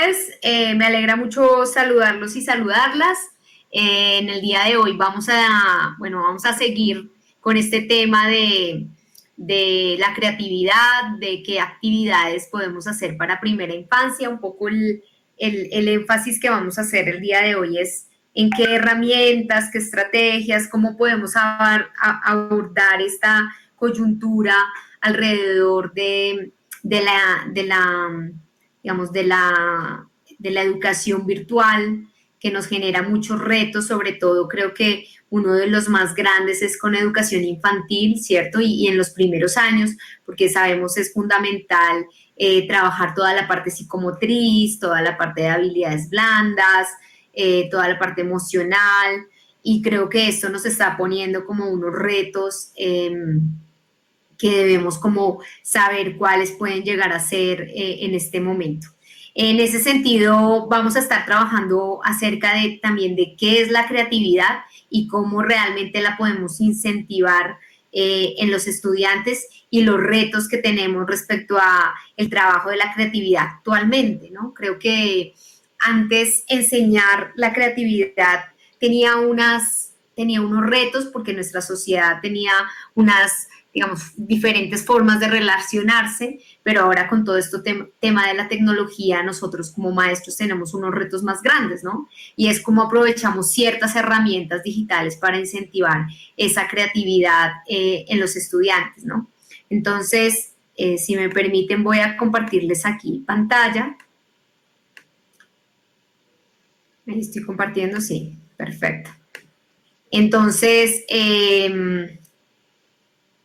tardes, me alegra mucho saludarlos y saludarlas. En el día de hoy vamos a seguir con este tema de la creatividad, de qué actividades podemos hacer para primera infancia. Un poco el énfasis que vamos a hacer el día de hoy es en qué herramientas, qué estrategias, cómo podemos abordar esta coyuntura alrededor de la digamos, de la educación virtual, que nos genera muchos retos. Sobre todo creo que uno de los más grandes es con educación infantil, ¿cierto? Y en los primeros años, porque sabemos es fundamental trabajar toda la parte psicomotriz, toda la parte de habilidades blandas, toda la parte emocional, y creo que esto nos está poniendo como unos retos que debemos como saber cuáles pueden llegar a ser en este momento. En ese sentido, vamos a estar trabajando acerca de también de qué es la creatividad y cómo realmente la podemos incentivar en los estudiantes y los retos que tenemos respecto a el trabajo de la creatividad actualmente, ¿no? Creo que antes enseñar la creatividad tenía unos retos porque nuestra sociedad tenía unas, digamos, diferentes formas de relacionarse, pero ahora con todo esto tema de la tecnología, nosotros como maestros tenemos unos retos más grandes, ¿no? Y es cómo aprovechamos ciertas herramientas digitales para incentivar esa creatividad en los estudiantes, ¿no? Entonces, si me permiten, voy a compartirles aquí pantalla. Ahí estoy compartiendo, sí, perfecto. Entonces,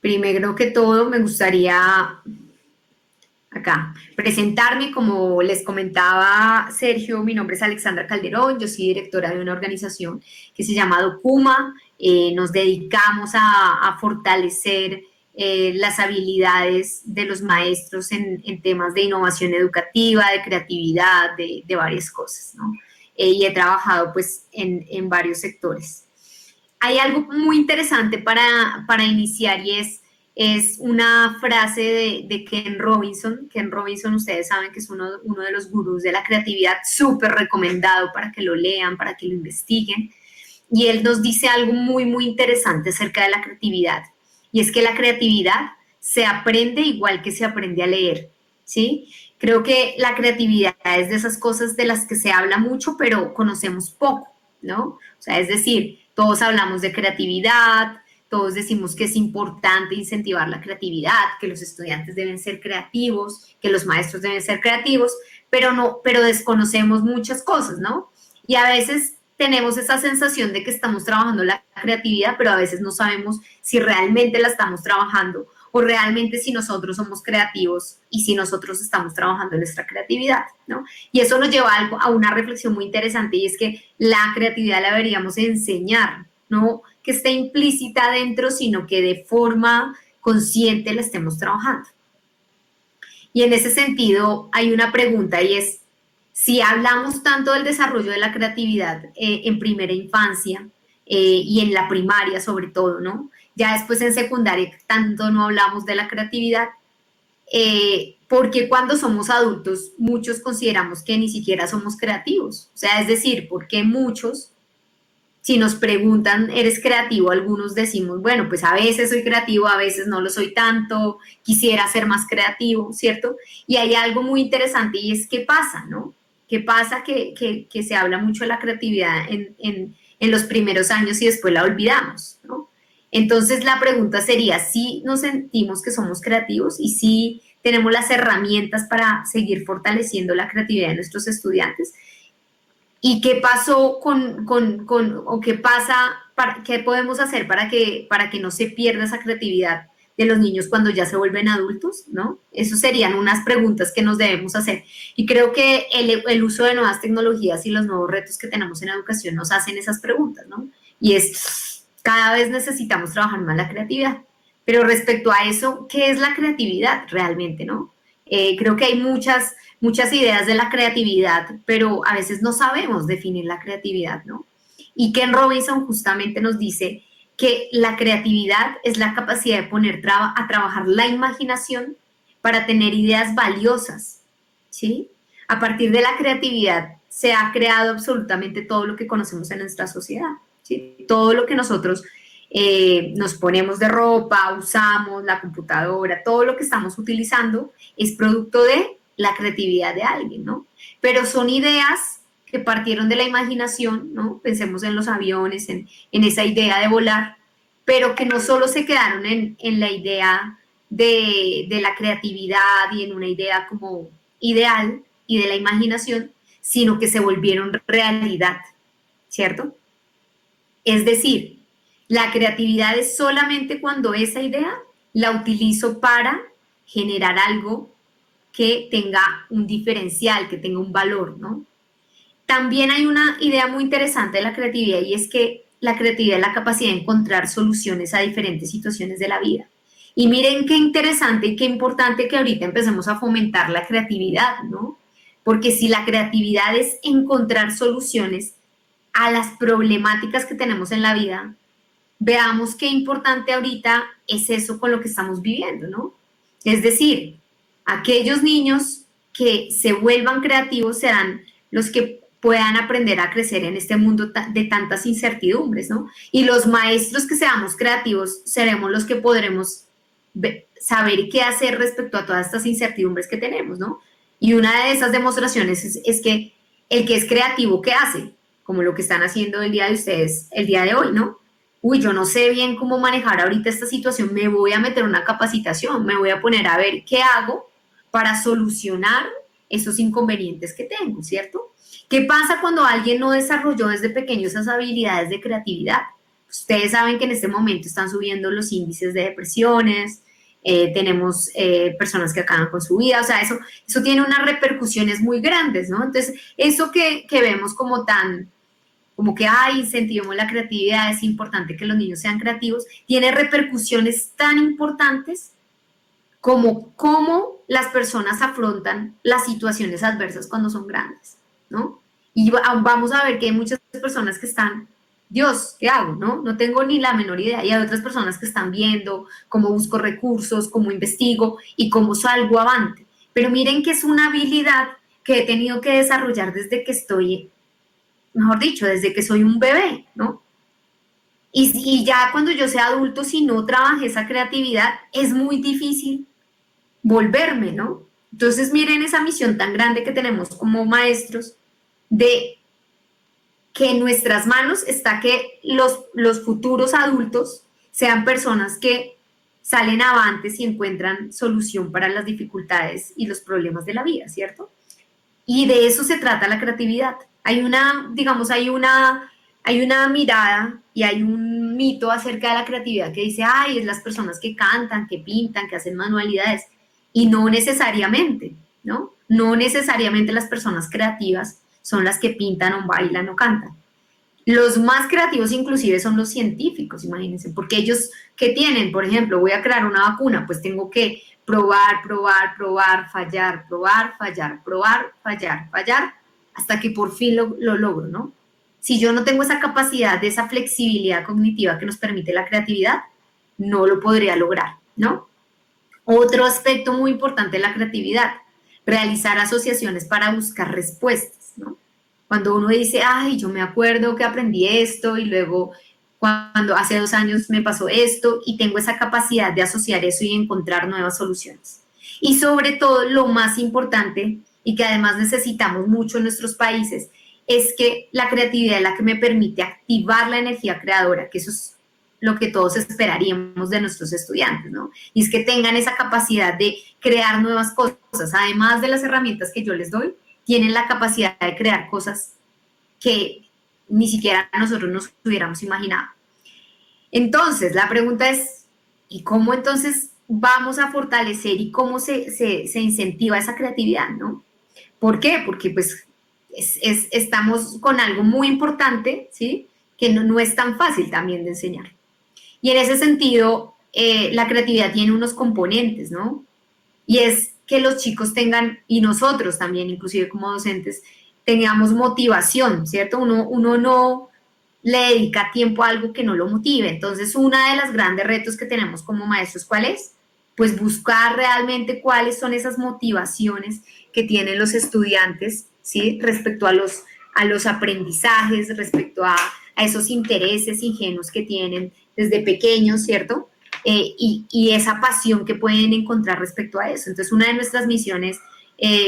primero que todo, me gustaría acá presentarme. Como les comentaba Sergio, mi nombre es Alexandra Calderón, yo soy directora de una organización que se llama Documa. Nos dedicamos a fortalecer las habilidades de los maestros en temas de innovación educativa, de creatividad, de varias cosas, ¿no? Y he trabajado pues en varios sectores. Hay algo muy interesante para iniciar, y es una frase de Ken Robinson. Ken Robinson, ustedes saben que es uno de los gurús de la creatividad, súper recomendado para que lo lean, para que lo investiguen. Y él nos dice algo muy, muy interesante acerca de la creatividad. Y es que la creatividad se aprende igual que se aprende a leer, ¿sí? Creo que la creatividad es de esas cosas de las que se habla mucho, pero conocemos poco, ¿no? O sea, es decir, todos hablamos de creatividad, todos decimos que es importante incentivar la creatividad, que los estudiantes deben ser creativos, que los maestros deben ser creativos, pero desconocemos muchas cosas, ¿no? Y a veces tenemos esa sensación de que estamos trabajando la creatividad, pero a veces no sabemos si realmente la estamos trabajando o realmente si nosotros somos creativos y si nosotros estamos trabajando en nuestra creatividad, ¿no? Y eso nos lleva a una reflexión muy interesante, y es que la creatividad la deberíamos enseñar, no que esté implícita dentro, sino que de forma consciente la estemos trabajando. Y en ese sentido hay una pregunta, y es, si hablamos tanto del desarrollo de la creatividad en primera infancia y en la primaria sobre todo, ¿no? Ya después en secundaria tanto no hablamos de la creatividad, porque cuando somos adultos muchos consideramos que ni siquiera somos creativos. O sea, es decir, porque muchos, si nos preguntan, ¿eres creativo? Algunos decimos, bueno, pues a veces soy creativo, a veces no lo soy tanto, quisiera ser más creativo, ¿cierto? Y hay algo muy interesante, y es qué pasa, ¿no? ¿Qué pasa que se habla mucho de la creatividad en los primeros años y después la olvidamos, ¿no? Entonces la pregunta sería, ¿si nos sentimos que somos creativos y si tenemos las herramientas para seguir fortaleciendo la creatividad de nuestros estudiantes? ¿Y qué pasó o qué pasa, qué podemos hacer para que no se pierda esa creatividad de los niños cuando ya se vuelven adultos, ¿no? Esas serían unas preguntas que nos debemos hacer. Y creo que el uso de nuevas tecnologías y los nuevos retos que tenemos en la educación nos hacen esas preguntas, ¿no? Y es, cada vez necesitamos trabajar más la creatividad. Pero respecto a eso, ¿qué es la creatividad realmente, no? Creo que hay muchas ideas de la creatividad, pero a veces no sabemos definir la creatividad, ¿no? Y Ken Robinson justamente nos dice que la creatividad es la capacidad de poner a trabajar la imaginación para tener ideas valiosas, ¿sí? A partir de la creatividad se ha creado absolutamente todo lo que conocemos en nuestra sociedad, ¿sí? Todo lo que nosotros nos ponemos de ropa, usamos, la computadora, todo lo que estamos utilizando es producto de la creatividad de alguien, ¿no? Pero son ideas que partieron de la imaginación, ¿no? Pensemos en los aviones, en esa idea de volar, pero que no solo se quedaron en la idea de la creatividad y en una idea como ideal y de la imaginación, sino que se volvieron realidad, ¿cierto? Es decir, la creatividad es solamente cuando esa idea la utilizo para generar algo que tenga un diferencial, que tenga un valor, ¿no? También hay una idea muy interesante de la creatividad y es que la creatividad es la capacidad de encontrar soluciones a diferentes situaciones de la vida. Y miren qué interesante y qué importante que ahorita empecemos a fomentar la creatividad, ¿no? Porque si la creatividad es encontrar soluciones a las problemáticas que tenemos en la vida, veamos qué importante ahorita es eso con lo que estamos viviendo, ¿no? Es decir, aquellos niños que se vuelvan creativos serán los que puedan aprender a crecer en este mundo de tantas incertidumbres, ¿no? Y los maestros que seamos creativos seremos los que podremos saber qué hacer respecto a todas estas incertidumbres que tenemos, ¿no? Y una de esas demostraciones es que el que es creativo, ¿qué hace? Como lo que están haciendo el día de ustedes, el día de hoy, ¿no? Uy, yo no sé bien cómo manejar ahorita esta situación, me voy a meter una capacitación, me voy a poner a ver qué hago para solucionar esos inconvenientes que tengo, ¿cierto? ¿Qué pasa cuando alguien no desarrolló desde pequeño esas habilidades de creatividad? Ustedes saben que en este momento están subiendo los índices de depresiones, tenemos personas que acaban con su vida, o sea, eso tiene unas repercusiones muy grandes, ¿no? Entonces, eso que vemos como tan, como que, ay, incentivemos la creatividad, es importante que los niños sean creativos, tiene repercusiones tan importantes como cómo las personas afrontan las situaciones adversas cuando son grandes, ¿no? Y vamos a ver que hay muchas personas que están, Dios, ¿qué hago? No tengo ni la menor idea. Y hay otras personas que están viendo cómo busco recursos, cómo investigo y cómo salgo avante. Pero miren que es una habilidad que he tenido que desarrollar desde que estoy, mejor dicho, desde que soy un bebé, ¿no? Y ya cuando yo sea adulto, si no trabajé esa creatividad, es muy difícil volverme, ¿no? Entonces miren esa misión tan grande que tenemos como maestros de que en nuestras manos está que los futuros adultos sean personas que salen avantes y encuentran solución para las dificultades y los problemas de la vida, ¿cierto? Y de eso se trata la creatividad. Hay una, digamos, hay una mirada y hay un mito acerca de la creatividad que dice, ay, es las personas que cantan, que pintan, que hacen manualidades. Y no necesariamente, ¿no? No necesariamente las personas creativas son las que pintan o bailan o cantan. Los más creativos inclusive son los científicos, imagínense, porque ellos, ¿qué tienen? Por ejemplo, voy a crear una vacuna, pues tengo que probar, probar, probar, fallar, probar, fallar, probar, fallar, fallar, hasta que por fin lo logro, ¿no? Si yo no tengo esa capacidad, de esa flexibilidad cognitiva que nos permite la creatividad, no lo podría lograr, ¿no? Otro aspecto muy importante de la creatividad, realizar asociaciones para buscar respuestas, ¿no? Cuando uno dice, ay, yo me acuerdo que aprendí esto y luego cuando hace 2 años me pasó esto y tengo esa capacidad de asociar eso y encontrar nuevas soluciones. Y sobre todo, lo más importante y que además necesitamos mucho en nuestros países, es que la creatividad es la que me permite activar la energía creadora, que eso es lo que todos esperaríamos de nuestros estudiantes, ¿no? Y es que tengan esa capacidad de crear nuevas cosas, además de las herramientas que yo les doy, tienen la capacidad de crear cosas que ni siquiera nosotros nos hubiéramos imaginado. Entonces, la pregunta es, ¿y cómo entonces vamos a fortalecer y cómo se incentiva esa creatividad, ¿no? ¿Por qué? Porque pues estamos con algo muy importante, ¿sí? Que no es tan fácil también de enseñar. Y en ese sentido, la creatividad tiene unos componentes, ¿no? Y es que los chicos tengan, y nosotros también, inclusive como docentes, tengamos motivación, ¿cierto? Uno no le dedica tiempo a algo que no lo motive. Entonces, una de las grandes retos que tenemos como maestros, ¿cuál es? Pues buscar realmente cuáles son esas motivaciones que tienen los estudiantes, ¿sí? Respecto a los aprendizajes, respecto a esos intereses ingenuos que tienen desde pequeños, ¿cierto? Y esa pasión que pueden encontrar respecto a eso. Entonces, una de nuestras misiones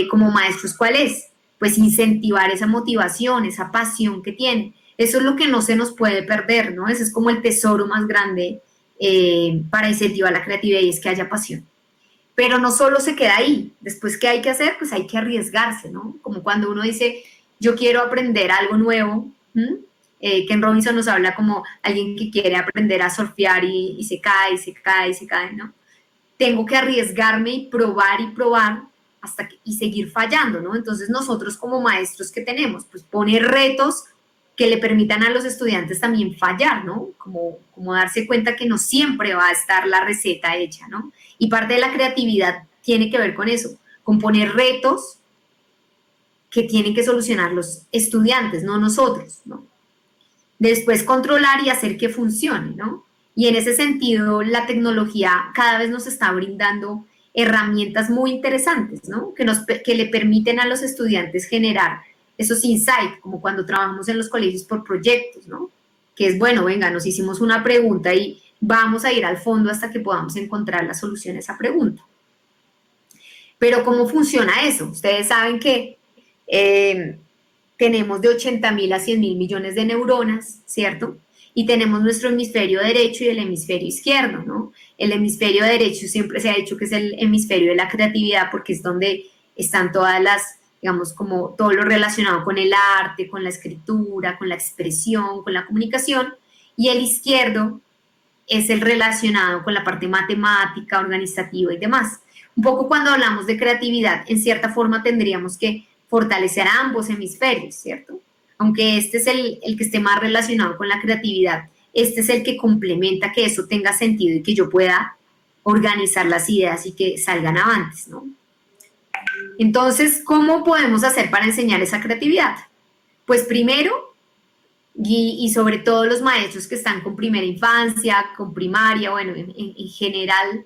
como maestros, ¿cuál es? Pues incentivar esa motivación, esa pasión que tienen. Eso es lo que no se nos puede perder, ¿no? Ese es como el tesoro más grande para incentivar la creatividad, y es que haya pasión. Pero no solo se queda ahí. Después, ¿qué hay que hacer? Pues hay que arriesgarse, ¿no? Como cuando uno dice, yo quiero aprender algo nuevo. Ken Robinson nos habla como alguien que quiere aprender a surfear y se cae, se cae, se cae, ¿no? Tengo que arriesgarme y probar y seguir fallando, ¿no? Entonces nosotros como maestros, ¿qué tenemos? Pues poner retos que le permitan a los estudiantes también fallar, ¿no? Como darse cuenta que no siempre va a estar la receta hecha, ¿no? Y parte de la creatividad tiene que ver con eso, con poner retos que tienen que solucionar los estudiantes, no nosotros, ¿no? Después controlar y hacer que funcione, ¿no? Y en ese sentido, la tecnología cada vez nos está brindando herramientas muy interesantes, ¿no? Que le permiten a los estudiantes generar esos insights, como cuando trabajamos en los colegios por proyectos, ¿no? Que es, bueno, venga, nos hicimos una pregunta y vamos a ir al fondo hasta que podamos encontrar la solución a esa pregunta. Pero ¿cómo funciona eso? Ustedes saben que tenemos de 80.000 a 100.000 millones de neuronas, ¿cierto? Y tenemos nuestro hemisferio derecho y el hemisferio izquierdo, ¿no? El hemisferio derecho siempre se ha dicho que es el hemisferio de la creatividad porque es donde están todas las, digamos, como todo lo relacionado con el arte, con la escritura, con la expresión, con la comunicación, y el izquierdo es el relacionado con la parte matemática, organizativa y demás. Un poco cuando hablamos de creatividad, en cierta forma tendríamos que fortalecer a ambos hemisferios, ¿cierto? Aunque este es el que esté más relacionado con la creatividad, este es el que complementa que eso tenga sentido y que yo pueda organizar las ideas y que salgan avantes, ¿no? Entonces, ¿cómo podemos hacer para enseñar esa creatividad? Pues primero, y sobre todo los maestros que están con primera infancia, con primaria, bueno, en general,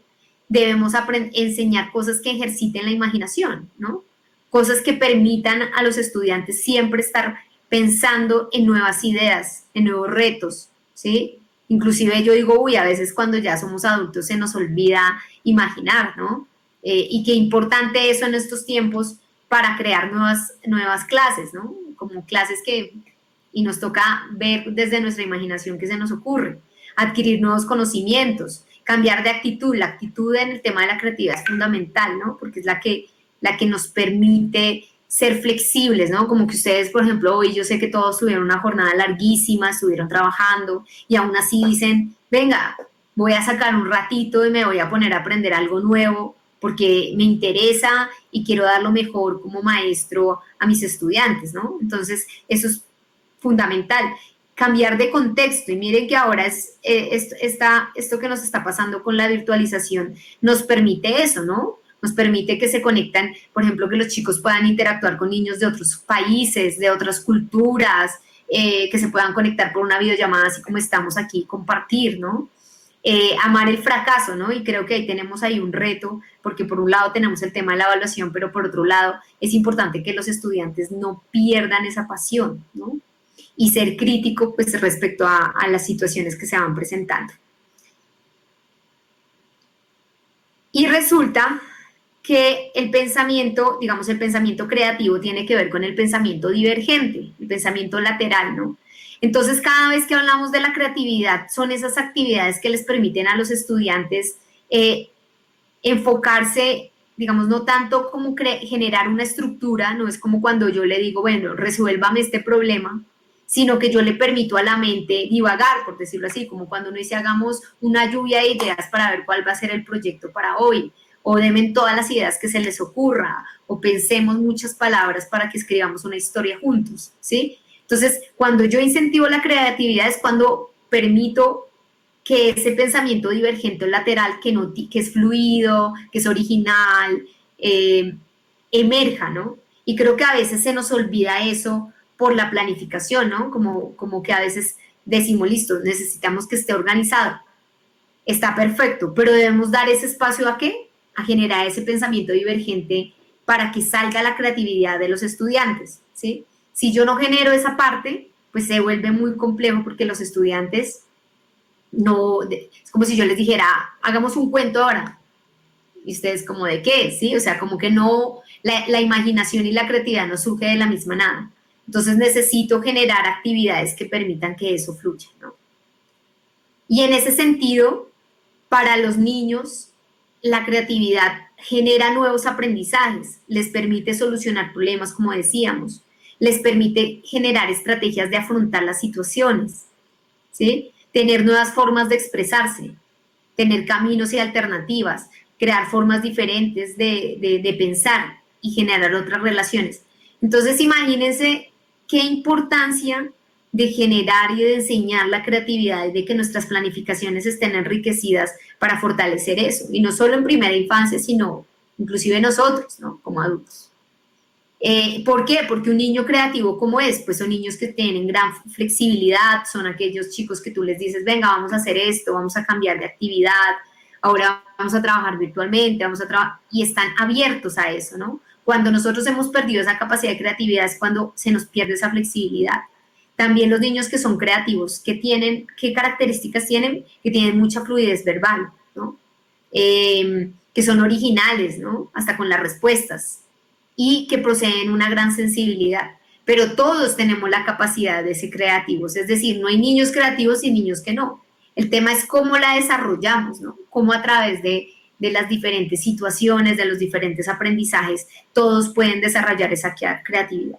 debemos enseñar cosas que ejerciten la imaginación, ¿no? Cosas que permitan a los estudiantes siempre estar pensando en nuevas ideas, en nuevos retos, ¿sí? Inclusive yo digo, uy, a veces cuando ya somos adultos se nos olvida imaginar, ¿no? Y qué importante eso en estos tiempos para crear nuevas clases, ¿no? Como clases y nos toca ver desde nuestra imaginación qué se nos ocurre, adquirir nuevos conocimientos, cambiar de actitud. La actitud en el tema de la creatividad es fundamental, ¿no? Porque es la que nos permite ser flexibles, ¿no? Como que ustedes, por ejemplo, hoy yo sé que todos tuvieron una jornada larguísima, estuvieron trabajando y aún así dicen, venga, voy a sacar un ratito y me voy a poner a aprender algo nuevo porque me interesa y quiero dar lo mejor como maestro a mis estudiantes, ¿no? Entonces, eso es fundamental. Cambiar de contexto, y miren que ahora esto que nos está pasando con la virtualización nos permite eso, ¿no? Nos permite que se conectan, por ejemplo, que los chicos puedan interactuar con niños de otros países, de otras culturas, que se puedan conectar por una videollamada, así como estamos aquí, compartir, ¿no? Amar el fracaso, ¿no? Y creo que ahí tenemos ahí un reto, porque por un lado tenemos el tema de la evaluación, pero por otro lado es importante que los estudiantes no pierdan esa pasión, ¿no? Y ser crítico, pues, respecto a las situaciones que se van presentando. Y resulta que el pensamiento, digamos, el pensamiento creativo tiene que ver con el pensamiento divergente, el pensamiento lateral, ¿no? Entonces, cada vez que hablamos de la creatividad, son esas actividades que les permiten a los estudiantes enfocarse, digamos, no tanto como generar una estructura, no es como cuando yo le digo, bueno, resuélvame este problema, sino que yo le permito a la mente divagar, por decirlo así, como cuando uno dice, hagamos una lluvia de ideas para ver cuál va a ser el proyecto para hoy, o denme todas las ideas que se les ocurra, o pensemos muchas palabras para que escribamos una historia juntos, ¿sí? Entonces, cuando yo incentivo la creatividad es cuando permito que ese pensamiento divergente o lateral, que es fluido, que es original, emerja, ¿no? Y creo que a veces se nos olvida eso por la planificación, ¿no? Como que a veces decimos, listo, necesitamos que esté organizado. Está perfecto, pero debemos dar ese espacio ¿a qué? A generar ese pensamiento divergente para que salga la creatividad de los estudiantes, ¿sí? Si yo no genero esa parte, pues se vuelve muy complejo porque los estudiantes no, es como si yo les dijera, hagamos un cuento ahora, y ustedes como de qué, ¿sí? O sea, como que no, la imaginación y la creatividad no surge de la misma nada. Entonces necesito generar actividades que permitan que eso fluya, ¿no? Y en ese sentido, para los niños, la creatividad genera nuevos aprendizajes, les permite solucionar problemas, como decíamos, les permite generar estrategias de afrontar las situaciones, ¿sí? Tener nuevas formas de expresarse, tener caminos y alternativas, crear formas diferentes de pensar y generar otras relaciones. Entonces, imagínense qué importancia de generar y de enseñar la creatividad y de que nuestras planificaciones estén enriquecidas para fortalecer eso. Y no solo en primera infancia, sino inclusive nosotros, ¿no? Como adultos. ¿Por qué? Porque un niño creativo, ¿cómo es? Pues son niños que tienen gran flexibilidad, son aquellos chicos que tú les dices, venga, vamos a hacer esto, vamos a cambiar de actividad, ahora vamos a trabajar virtualmente, vamos a trabajar, y están abiertos a eso, ¿no? Cuando nosotros hemos perdido esa capacidad de creatividad es cuando se nos pierde esa flexibilidad. También los niños que son creativos, ¿qué características tienen? Que tienen mucha fluidez verbal, ¿no? Que son originales, ¿no? Hasta con las respuestas y que poseen una gran sensibilidad. Pero todos tenemos la capacidad de ser creativos, es decir, no hay niños creativos y niños que no. El tema es cómo la desarrollamos, ¿no? Cómo a través de las diferentes situaciones, de los diferentes aprendizajes, todos pueden desarrollar esa creatividad.